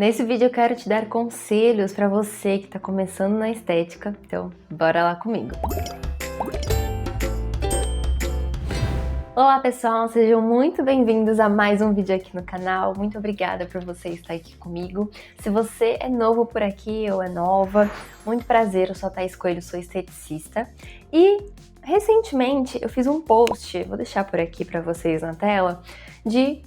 Nesse vídeo eu quero te dar conselhos para você que está começando na estética, então bora lá comigo! Olá pessoal, sejam muito bem-vindos a mais um vídeo aqui no canal, muito obrigada por você estar aqui comigo. Se você é novo por aqui ou é nova, muito prazer, eu sou a Thaís Coelho, sou esteticista e recentemente eu fiz um post, vou deixar por aqui para vocês na tela,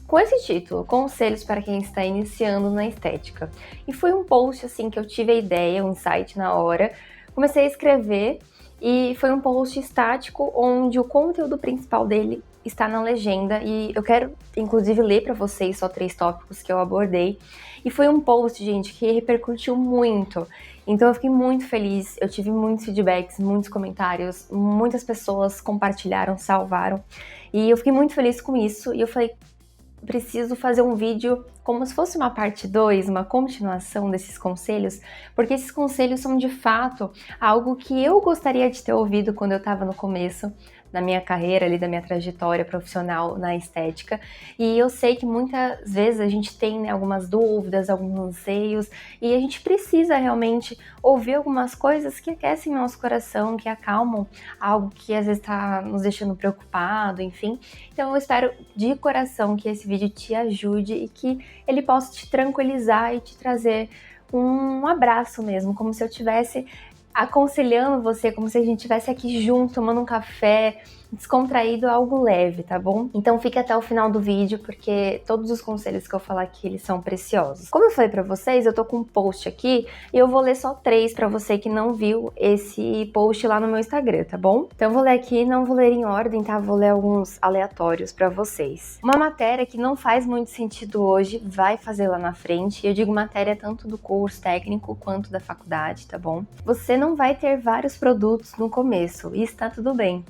com esse título, Conselhos para quem está iniciando na estética. E foi um post assim que eu tive a ideia, um insight na hora, comecei a escrever e foi um post estático onde o conteúdo principal dele está na legenda e eu quero inclusive ler para vocês só 3 tópicos que eu abordei. E foi um post, gente, que repercutiu muito. Então eu fiquei muito feliz, eu tive muitos feedbacks, muitos comentários, muitas pessoas compartilharam, salvaram. E eu fiquei muito feliz com isso e eu falei, preciso fazer um vídeo como se fosse uma parte 2, uma continuação desses conselhos, porque esses conselhos são de fato algo que eu gostaria de ter ouvido quando eu estava no começo da minha carreira, ali da minha trajetória profissional na estética, e eu sei que muitas vezes a gente tem, né, algumas dúvidas, alguns anseios, e a gente precisa realmente ouvir algumas coisas que aquecem nosso coração, que acalmam algo que às vezes está nos deixando preocupado, enfim. Então eu espero de coração que esse vídeo te ajude e que ele possa te tranquilizar e te trazer um abraço mesmo, como se eu estivesse aconselhando você, como se a gente estivesse aqui junto, tomando um café, descontraído, algo leve, tá bom? Então fique até o final do vídeo, porque todos os conselhos que eu falar aqui, eles são preciosos. Como eu falei pra vocês, eu tô com um post aqui, e eu vou ler só 3 pra você que não viu esse post lá no meu Instagram, tá bom? Então eu vou ler aqui, não vou ler em ordem, tá? Vou ler alguns aleatórios pra vocês. Uma matéria que não faz muito sentido hoje, vai fazer lá na frente, e eu digo matéria tanto do curso técnico quanto da faculdade, tá bom? Você não vai ter vários produtos no começo, e está tudo bem.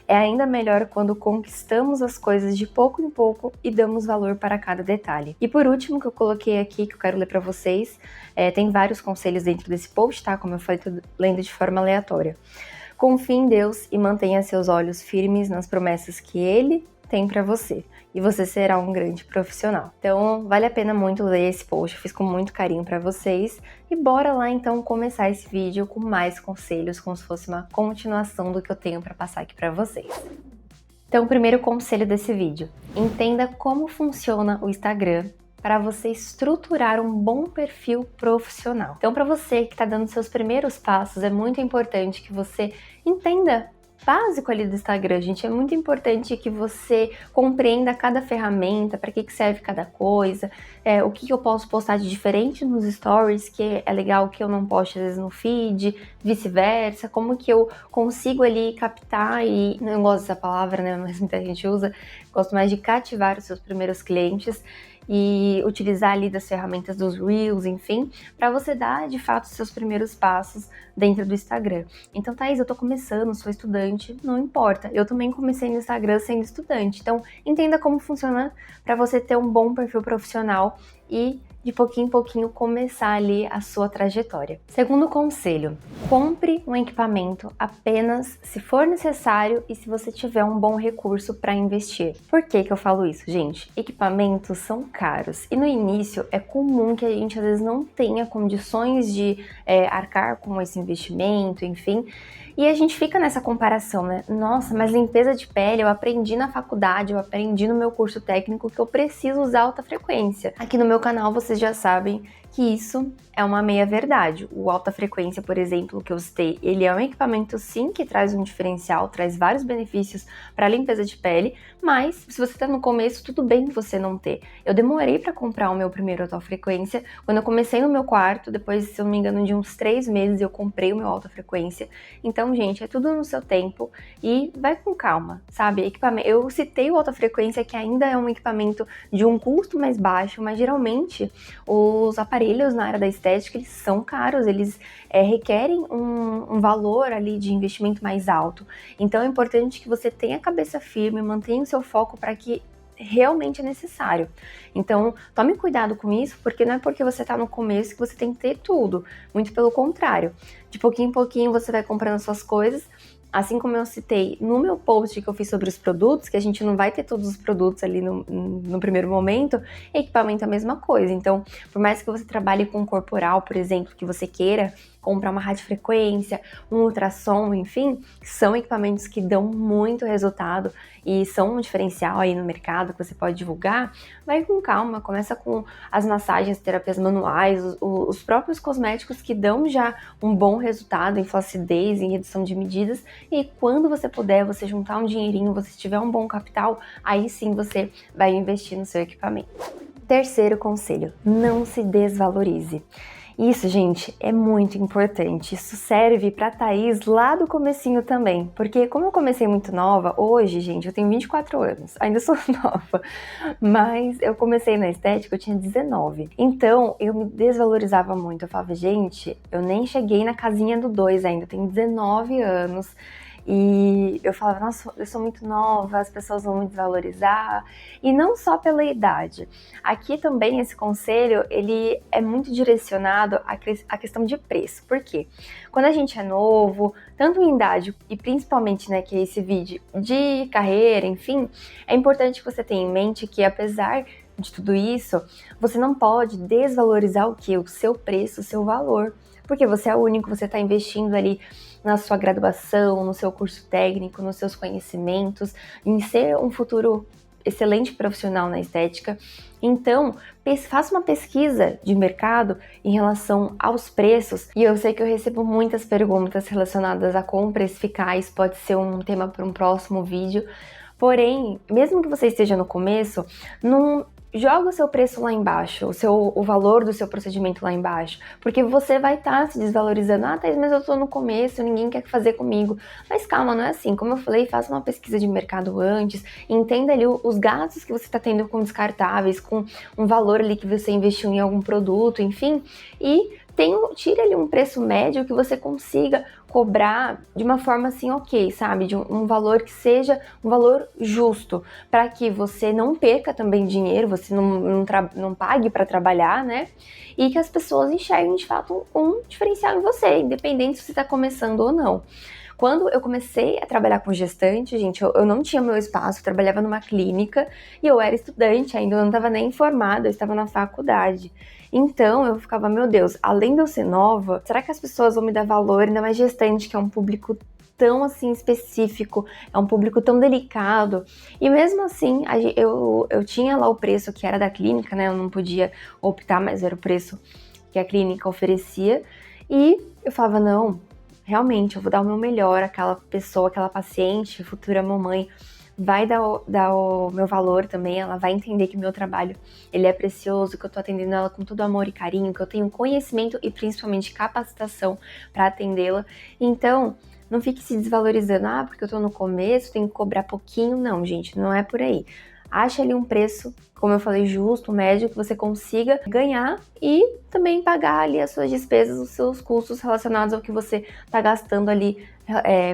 É ainda melhor quando conquistamos as coisas de pouco em pouco e damos valor para cada detalhe. E por último, que eu coloquei aqui, que eu quero ler para vocês, tem vários conselhos dentro desse post, tá? Como eu falei, tô lendo de forma aleatória. Confie em Deus e mantenha seus olhos firmes nas promessas que Ele tem para você, e você será um grande profissional. Então, vale a pena muito ler esse post, eu fiz com muito carinho para vocês, e bora lá então começar esse vídeo com mais conselhos, como se fosse uma continuação do que eu tenho para passar aqui para vocês. Então, o primeiro conselho desse vídeo, entenda como funciona o Instagram para você estruturar um bom perfil profissional. Então, para você que está dando seus primeiros passos, é muito importante que você entenda básico ali do Instagram, gente. É muito importante que você compreenda cada ferramenta, para que serve cada coisa, o que eu posso postar de diferente nos stories, que é legal que eu não poste às vezes no feed, vice-versa, como que eu consigo ali captar e, não gosto dessa palavra, né, mas muita gente usa, gosto mais de cativar os seus primeiros clientes e utilizar ali das ferramentas dos Reels, enfim, para você dar de fato os seus primeiros passos dentro do Instagram. Então, Thaís, eu tô começando, sou estudante, não importa, eu também comecei no Instagram sendo estudante, então entenda como funciona para você ter um bom perfil profissional e de pouquinho em pouquinho começar ali a sua trajetória. Segundo conselho, compre um equipamento apenas se for necessário e se você tiver um bom recurso para investir. Por que que eu falo isso, gente? Equipamentos são caros e no início é comum que a gente às vezes não tenha condições de arcar com esse investimento, enfim. E a gente fica nessa comparação, né? Nossa, mas limpeza de pele eu aprendi na faculdade, eu aprendi no meu curso técnico que eu preciso usar alta frequência. Aqui no meu canal vocês já sabem que isso é uma meia-verdade. O alta frequência, por exemplo, que eu citei, ele é um equipamento sim que traz um diferencial, traz vários benefícios para a limpeza de pele, mas se você está no começo, tudo bem você não ter. Eu demorei para comprar o meu primeiro alta frequência, quando eu comecei no meu quarto, depois, se eu não me engano, de uns 3 meses eu comprei o meu alta frequência. Então, gente, é tudo no seu tempo e vai com calma, sabe? Equipamento, eu citei o alta frequência, que ainda é um equipamento de um custo mais baixo, mas geralmente os aparelhos na área da estética, eles são caros, eles requerem um valor ali de investimento mais alto. Então é importante que você tenha a cabeça firme, mantenha o seu foco para que realmente é necessário. Então, tome cuidado com isso, porque não é porque você está no começo que você tem que ter tudo. Muito pelo contrário. De pouquinho em pouquinho você vai comprando suas coisas, Assim como eu citei no meu post que eu fiz sobre os produtos, que a gente não vai ter todos os produtos ali no primeiro momento, equipamento é a mesma coisa. Então, por mais que você trabalhe com corporal, por exemplo, que você queira comprar uma radiofrequência, um ultrassom, enfim, são equipamentos que dão muito resultado e são um diferencial aí no mercado que você pode divulgar. Vai com calma, começa com as massagens, terapias manuais, os próprios cosméticos que dão já um bom resultado em flacidez, em redução de medidas, e quando você puder, você juntar um dinheirinho, você tiver um bom capital, aí sim você vai investir no seu equipamento. Terceiro conselho, não se desvalorize. Isso, gente, é muito importante. Isso serve pra Thaís lá do comecinho também, porque como eu comecei muito nova, hoje, gente, eu tenho 24 anos, ainda sou nova, mas eu comecei na estética, eu tinha 19. Então, eu me desvalorizava muito. Eu falava, gente, eu nem cheguei na casinha do 2 ainda, eu tenho 19 anos. E eu falava, nossa, eu sou muito nova, as pessoas vão me desvalorizar. E não só pela idade. Aqui também esse conselho, ele é muito direcionado à questão de preço. Por quê? Quando a gente é novo, tanto em idade e principalmente, né, que é esse vídeo de carreira, enfim, é importante que você tenha em mente que apesar de tudo isso, você não pode desvalorizar o quê? O seu preço, o seu valor. Porque você é o único, você está investindo ali na sua graduação, no seu curso técnico, nos seus conhecimentos, em ser um futuro excelente profissional na estética. Então, faça uma pesquisa de mercado em relação aos preços. E eu sei que eu recebo muitas perguntas relacionadas a como precificar, isso pode ser um tema para um próximo vídeo. Porém, mesmo que você esteja no começo, não joga o seu preço lá embaixo, o valor do seu procedimento lá embaixo, porque você vai estar se desvalorizando. Ah, Thaís, mas eu tô no começo, ninguém quer fazer comigo. Mas calma, não é assim. Como eu falei, faça uma pesquisa de mercado antes, entenda ali os gastos que você está tendo com descartáveis, com um valor ali que você investiu em algum produto, enfim, e tire ali um preço médio que você consiga cobrar de uma forma assim, ok, sabe? De um valor que seja um valor justo, para que você não perca também dinheiro, você não pague para trabalhar, né? E que as pessoas enxerguem de fato um diferencial em você, independente se você está começando ou não. Quando eu comecei a trabalhar com gestante, gente, eu não tinha meu espaço, eu trabalhava numa clínica e eu era estudante ainda, eu não estava nem formada, eu estava na faculdade. Então eu ficava, meu Deus, além de eu ser nova, será que as pessoas vão me dar valor, ainda mais gestante, que é um público tão assim específico, é um público tão delicado, e mesmo assim eu tinha lá o preço que era da clínica, né, eu não podia optar, mas era o preço que a clínica oferecia, e eu falava, não, realmente, eu vou dar o meu melhor, aquela pessoa, aquela paciente, futura mamãe, vai dar o meu valor também, ela vai entender que o meu trabalho, ele é precioso, que eu tô atendendo ela com todo amor e carinho, que eu tenho conhecimento e principalmente capacitação para atendê-la. Então, não fique se desvalorizando, porque eu tô no começo, tenho que cobrar pouquinho. Não, gente, não é por aí. Ache ali um preço, como eu falei, justo, médio, que você consiga ganhar e também pagar ali as suas despesas, os seus custos relacionados ao que você tá gastando ali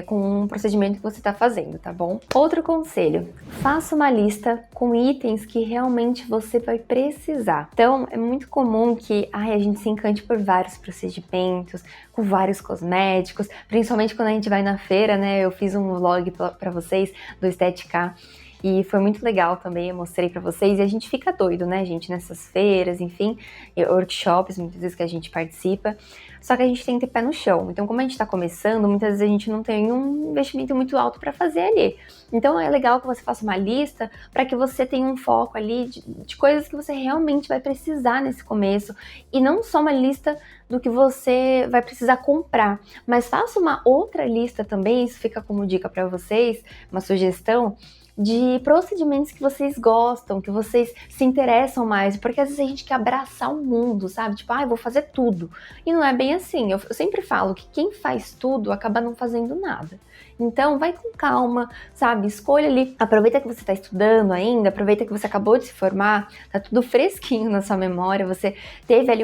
com um procedimento que você está fazendo, tá bom? Outro conselho, faça uma lista com itens que realmente você vai precisar. Então, é muito comum que a gente se encante por vários procedimentos, com vários cosméticos, principalmente quando a gente vai na feira, né? Eu fiz um vlog para vocês do Estética e foi muito legal também, eu mostrei pra vocês, e a gente fica doido, né, gente, nessas feiras, enfim, workshops, muitas vezes que a gente participa, só que a gente tem que ter pé no chão. Então, como a gente tá começando, muitas vezes a gente não tem um investimento muito alto pra fazer ali. Então, é legal que você faça uma lista para que você tenha um foco ali de coisas que você realmente vai precisar nesse começo, e não só uma lista do que você vai precisar comprar, mas faça uma outra lista também, isso fica como dica pra vocês, uma sugestão, de procedimentos que vocês gostam, que vocês se interessam mais, porque às vezes a gente quer abraçar o mundo, sabe? Tipo, eu vou fazer tudo. E não é bem assim. Eu sempre falo que quem faz tudo acaba não fazendo nada. Então, vai com calma, sabe? Escolha ali, aproveita que você está estudando ainda, aproveita que você acabou de se formar, tá tudo fresquinho na sua memória, você teve ali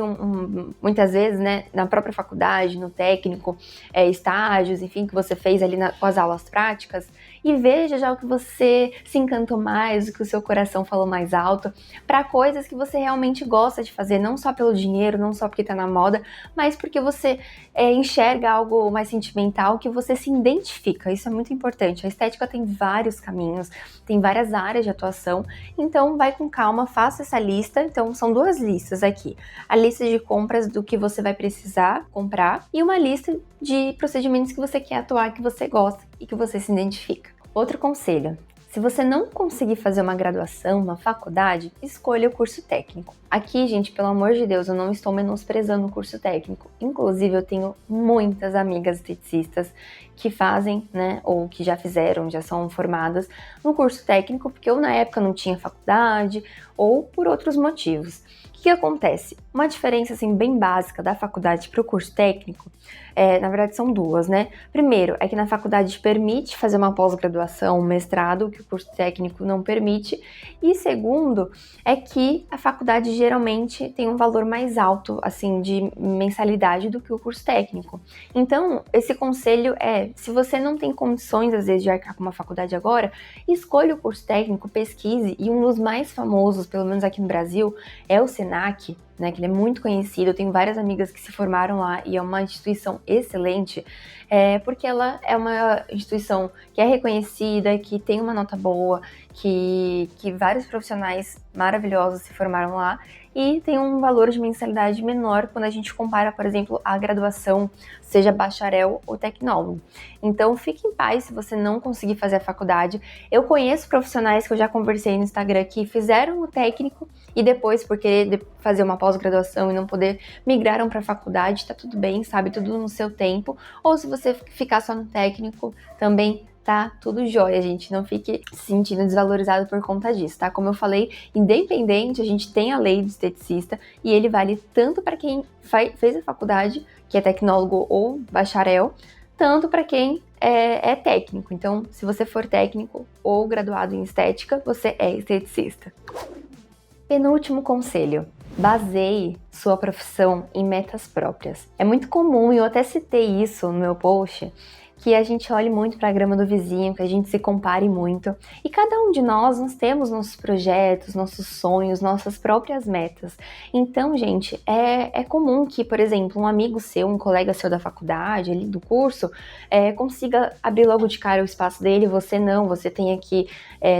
muitas vezes, né, na própria faculdade, no técnico, estágios, enfim, que você fez ali com as aulas práticas. e veja já o que você se encantou mais, o que o seu coração falou mais alto, para coisas que você realmente gosta de fazer, não só pelo dinheiro, não só porque tá na moda, mas porque você enxerga algo mais sentimental, que você se identifica. Isso é muito importante. A estética tem vários caminhos, tem várias áreas de atuação, então vai com calma, faça essa lista. Então são 2 listas aqui: a lista de compras do que você vai precisar comprar e uma lista de procedimentos que você quer atuar, que você gosta e que você se identifica. Outro conselho: se você não conseguir fazer uma graduação, uma faculdade, escolha o curso técnico. Aqui, gente, pelo amor de Deus, eu não estou menosprezando o curso técnico. Inclusive, eu tenho muitas amigas esteticistas que fazem, né, ou que já fizeram, já são formadas no curso técnico, porque ou na época não tinha faculdade, ou por outros motivos. O que acontece? Uma diferença assim bem básica da faculdade para o curso técnico, na verdade são 2, né? Primeiro, é que na faculdade permite fazer uma pós-graduação, um mestrado, que o curso técnico não permite. E segundo, é que a faculdade geralmente tem um valor mais alto, assim, de mensalidade do que o curso técnico. Então, esse conselho é, se você não tem condições, às vezes, de arcar com uma faculdade agora, escolha o curso técnico, pesquise, e um dos mais famosos, pelo menos aqui no Brasil, é o Senac, né, que ele é muito conhecido. Eu tenho várias amigas que se formaram lá e é uma instituição excelente, porque ela é uma instituição que é reconhecida, que tem uma nota boa, que vários profissionais maravilhosos se formaram lá, e tem um valor de mensalidade menor quando a gente compara, por exemplo, a graduação, seja bacharel ou tecnólogo. Então, fique em paz se você não conseguir fazer a faculdade. Eu conheço profissionais que eu já conversei no Instagram que fizeram o técnico e depois, por querer fazer uma pós-graduação e não poder, migraram para a faculdade. Tá tudo bem, sabe? Tudo no seu tempo. Ou se você ficar só no técnico, também tá tudo jóia, gente. Não fique se sentindo desvalorizado por conta disso, tá? Como eu falei, independente, a gente tem a lei do esteticista e ele vale tanto para quem fez a faculdade, que é tecnólogo ou bacharel, tanto para quem é técnico. Então, se você for técnico ou graduado em estética, você é esteticista. Penúltimo conselho: baseie sua profissão em metas próprias. É muito comum, e eu até citei isso no meu post, que a gente olhe muito para a grama do vizinho, que a gente se compare muito. E cada um de nós temos nossos projetos, nossos sonhos, nossas próprias metas. Então, gente, é comum que, por exemplo, um amigo seu, um colega seu da faculdade, ali do curso, consiga abrir logo de cara o espaço dele, você não, você tenha que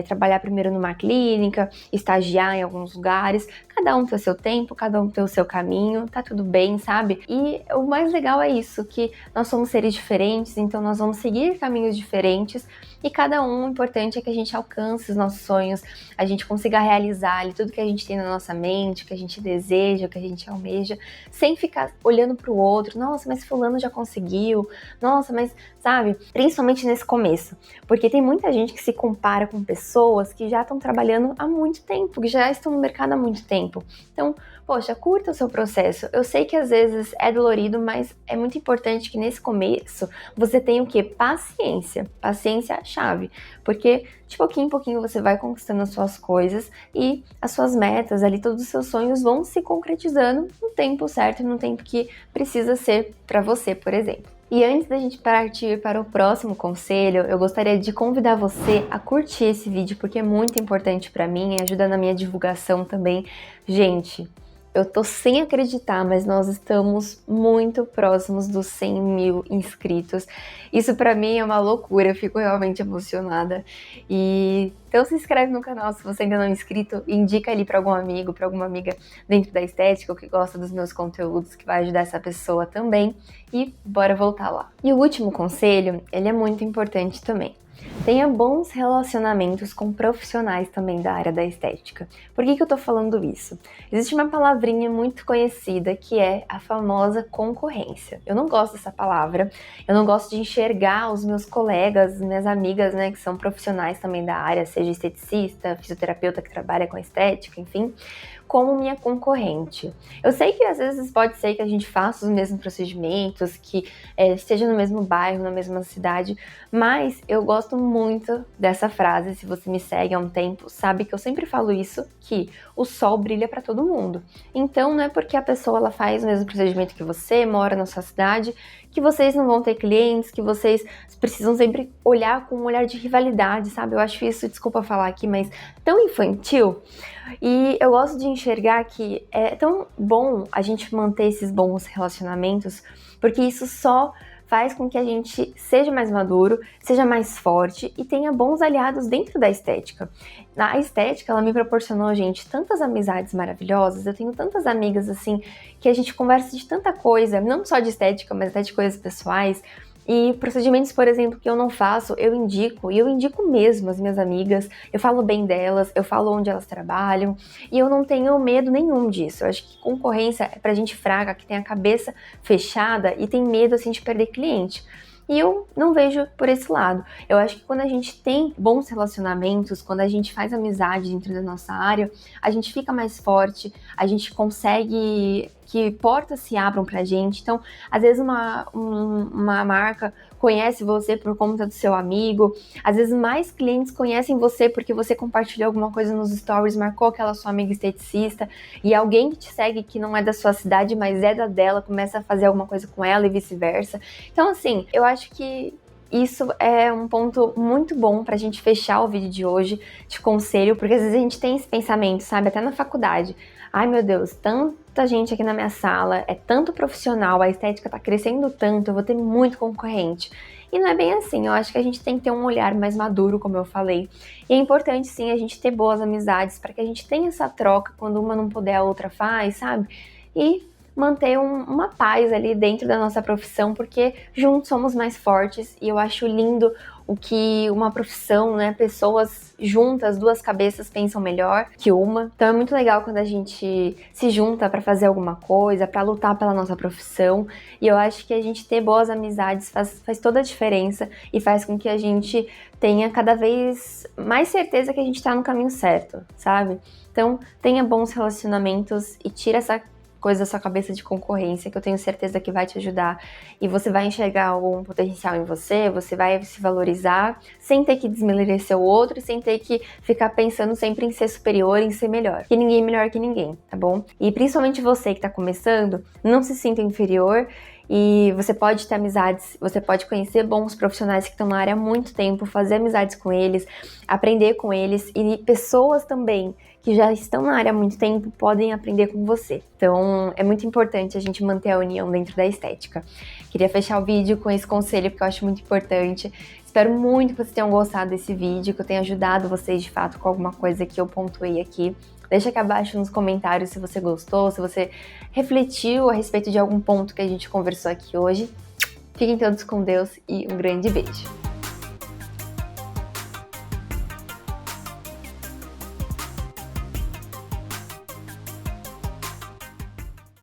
trabalhar primeiro numa clínica, estagiar em alguns lugares. Cada um tem o seu tempo, cada um tem o seu caminho, tá tudo bem, sabe? E o mais legal é isso, que nós somos seres diferentes, então nós vamos seguir caminhos diferentes e cada um, o importante é que a gente alcance os nossos sonhos, a gente consiga realizar ali tudo que a gente tem na nossa mente, o que a gente deseja, o que a gente almeja, sem ficar olhando pro outro. Nossa, mas fulano já conseguiu, nossa, mas sabe? Principalmente nesse começo, porque tem muita gente que se compara com pessoas que já estão trabalhando há muito tempo, que já estão no mercado há muito tempo. Então, poxa, curta o seu processo. Eu sei que às vezes é dolorido, mas é muito importante que nesse começo você tenha o quê? Paciência. Paciência é a chave, porque de pouquinho em pouquinho você vai conquistando as suas coisas e as suas metas ali, todos os seus sonhos vão se concretizando no tempo certo, no tempo que precisa ser para você, por exemplo. E antes da gente partir para o próximo conselho, eu gostaria de convidar você a curtir esse vídeo, porque é muito importante para mim e ajuda na minha divulgação também. Gente, eu tô sem acreditar, mas nós estamos muito próximos dos 100 mil inscritos. Isso pra mim é uma loucura, eu fico realmente emocionada. Então se inscreve no canal se você ainda não é inscrito, indica ali pra algum amigo, pra alguma amiga dentro da estética ou que gosta dos meus conteúdos, que vai ajudar essa pessoa também. E bora voltar lá. E o último conselho, ele é muito importante também. Tenha bons relacionamentos com profissionais também da área da estética. Por que eu tô falando isso? Existe uma palavrinha muito conhecida que é a famosa concorrência. Eu não gosto dessa palavra, eu não gosto de enxergar os meus colegas, minhas amigas, né, que são profissionais também da área, seja esteticista, fisioterapeuta que trabalha com estética, enfim, como minha concorrente. Eu sei que às vezes pode ser que a gente faça os mesmos procedimentos, que esteja no mesmo bairro, na mesma cidade, mas eu gosto muito dessa frase. Se você me segue há um tempo, sabe que eu sempre falo isso, que o sol brilha para todo mundo. Então não é porque a pessoa ela faz o mesmo procedimento que você, mora na sua cidade, que vocês não vão ter clientes, que vocês precisam sempre olhar com um olhar de rivalidade, sabe? Eu acho isso, desculpa falar aqui, mas tão infantil. E eu gosto de enxergar que é tão bom a gente manter esses bons relacionamentos, porque isso só faz com que a gente seja mais maduro, seja mais forte e tenha bons aliados dentro da estética. A estética, ela me proporcionou, gente, tantas amizades maravilhosas, eu tenho tantas amigas, assim, que a gente conversa de tanta coisa, não só de estética, mas até de coisas pessoais. E procedimentos, por exemplo, que eu não faço, eu indico, e eu indico mesmo as minhas amigas, eu falo bem delas, eu falo onde elas trabalham, e eu não tenho medo nenhum disso. Eu acho que concorrência é pra gente fraca, que tem a cabeça fechada e tem medo, assim, de perder cliente. E eu não vejo por esse lado. Eu acho que quando a gente tem bons relacionamentos, quando a gente faz amizade dentro da nossa área, a gente fica mais forte, a gente consegue que portas se abram pra gente. Então, às vezes uma marca conhece você por conta do seu amigo, às vezes mais clientes conhecem você porque você compartilhou alguma coisa nos stories, marcou aquela sua amiga esteticista, e alguém que te segue que não é da sua cidade, mas é da dela, começa a fazer alguma coisa com ela e vice-versa. Então, assim, eu acho que isso é um ponto muito bom pra gente fechar o vídeo de hoje de conselho, porque às vezes a gente tem esse pensamento, sabe, até na faculdade. Ai, meu Deus, tanta gente aqui na minha sala, é tanto profissional, a estética tá crescendo tanto, eu vou ter muito concorrente. E não é bem assim, eu acho que a gente tem que ter um olhar mais maduro, como eu falei. E é importante, sim, a gente ter boas amizades, para que a gente tenha essa troca, quando uma não puder, a outra faz, sabe? E manter uma paz ali dentro da nossa profissão, porque juntos somos mais fortes, e eu acho lindo o que uma profissão, né, pessoas juntas, duas cabeças pensam melhor que uma. Então é muito legal quando a gente se junta para fazer alguma coisa, para lutar pela nossa profissão, e eu acho que a gente ter boas amizades faz toda a diferença e faz com que a gente tenha cada vez mais certeza que a gente tá no caminho certo, sabe? Então tenha bons relacionamentos e tira essa coisa da sua cabeça de concorrência, que eu tenho certeza que vai te ajudar, e você vai enxergar algum potencial em você, você vai se valorizar, sem ter que desmerecer o outro, e sem ter que ficar pensando sempre em ser superior, em ser melhor, que ninguém é melhor que ninguém, tá bom? E principalmente você que tá começando, não se sinta inferior, e você pode ter amizades, você pode conhecer bons profissionais que estão na área há muito tempo, fazer amizades com eles, aprender com eles, e pessoas também que já estão na área há muito tempo podem aprender com você. Então é muito importante a gente manter a união dentro da estética. Queria fechar o vídeo com esse conselho porque eu acho muito importante. Espero muito que vocês tenham gostado desse vídeo, que eu tenha ajudado vocês de fato com alguma coisa que eu pontuei aqui. Deixa aqui abaixo nos comentários se você gostou, se você refletiu a respeito de algum ponto que a gente conversou aqui hoje. Fiquem todos com Deus e um grande beijo!